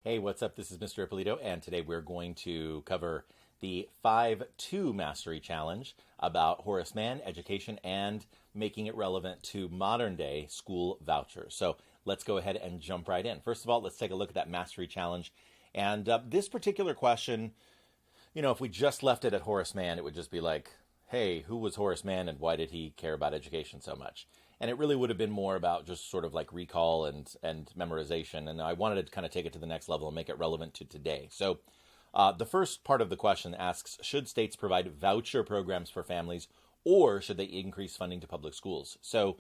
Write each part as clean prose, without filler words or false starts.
Hey, what's up? This is Mr. Ippolito, and today we're going to cover the 5-2 Mastery Challenge about Horace Mann, education, and making it relevant to modern day school vouchers. So let's go ahead and jump right in. First of all, let's take a look at that Mastery Challenge. And this particular question, if we just left it at Horace Mann, it would just be like, hey, who was Horace Mann and why did he care about education so much? And it really would have been more about just sort of like recall and memorization. And I wanted to kind of take it to the next level and make it relevant to today. So the first part of the question asks, should states provide voucher programs for families or should they increase funding to public schools? So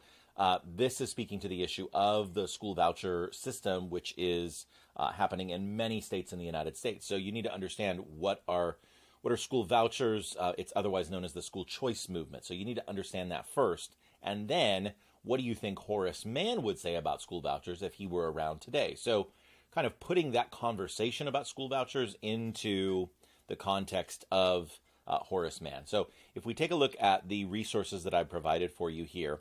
this is speaking to the issue of the school voucher system, which is happening in many states in the United States. So you need to understand what are school vouchers. It's otherwise known as the school choice movement. So you need to understand that first. And then what do you think Horace Mann would say about school vouchers if he were around today? So kind of putting that conversation about school vouchers into the context of Horace Mann. So if we take a look at the resources that I've provided for you here,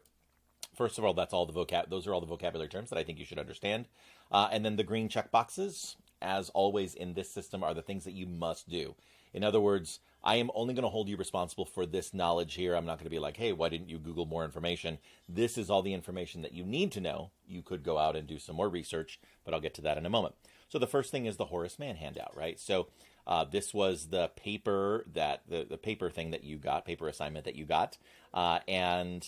first of all, those are all the vocabulary terms that I think you should understand. And then the green check boxes, as always in this system, are the things that you must do. In other words, I am only going to hold you responsible for this knowledge here. I'm not going to be like, hey, why didn't you Google more information? This is all the information that you need to know. You could go out and do some more research, but I'll get to that in a moment. So the first thing is the Horace Mann handout, right? So this was the paper the paper thing that you got, paper assignment that you got. And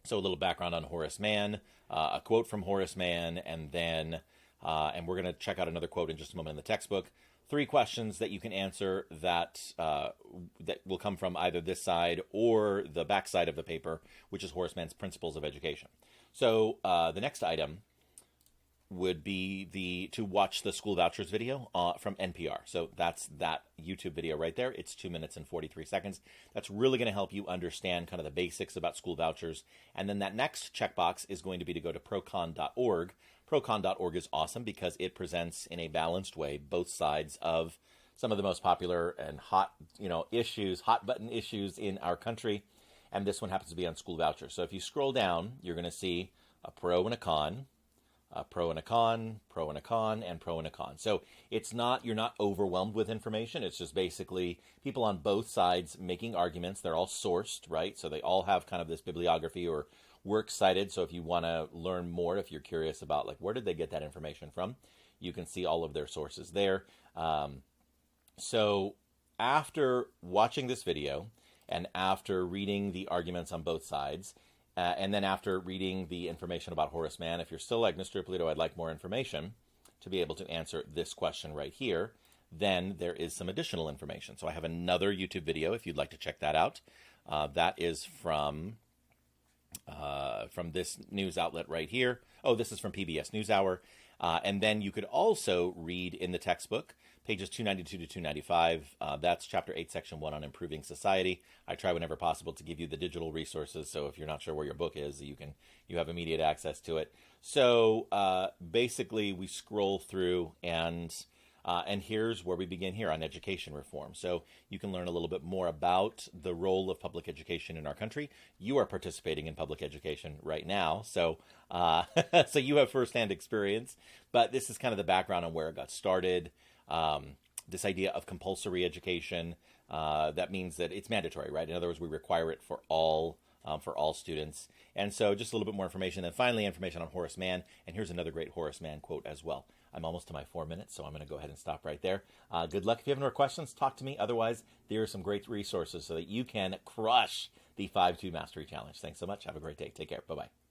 so a little background on Horace Mann, a quote from Horace Mann, and then, and we're going to check out another quote in just a moment in the textbook. 3 questions that you can answer that will come from either this side or the back side of the paper, which is Horace Mann's Principles of Education. So the next item would be to watch the school vouchers video from NPR. So that's that YouTube video right there. It's 2 minutes and 43 seconds. That's really going to help you understand kind of the basics about school vouchers. And then that next checkbox is going to be to go to procon.org. Procon.org is awesome because it presents in a balanced way both sides of some of the most popular and hot button issues in our country. And this one happens to be on school vouchers. So if you scroll down, you're going to see a pro and a con, a pro and a con, pro and a con, and pro and a con. So you're not overwhelmed with information. It's just basically people on both sides making arguments. They're all sourced, right? So they all have kind of this bibliography or works cited. So if you want to learn more, if you're curious about like where did they get that information from, you can see all of their sources there. So after watching this video and after reading the arguments on both sides, and then after reading the information about Horace Mann, if you're still like, Mr. Ippolito, I'd like more information to be able to answer this question right here, then there is some additional information. So I have another YouTube video if you'd like to check that out. That is from this news outlet right here. Oh, this is from PBS NewsHour. And then you could also read in the textbook, pages 292 to 295. That's Chapter 8, Section 1 on Improving Society. I try whenever possible to give you the digital resources, so if you're not sure where your book is, you have immediate access to it. So basically, we scroll through and here's where we begin here on education reform. So you can learn a little bit more about the role of public education in our country. You are participating in public education right now, so so you have firsthand experience. But this is kind of the background on where it got started. This idea of compulsory education, that means that it's mandatory, right? In other words, we require it for all students. And so just a little bit more information. And finally, information on Horace Mann. And here's another great Horace Mann quote as well. I'm almost to my 4 minutes, so I'm going to go ahead and stop right there. Good luck. If you have any more questions, talk to me. Otherwise, there are some great resources so that you can crush the 5-2 Mastery Challenge. Thanks so much. Have a great day. Take care. Bye-bye.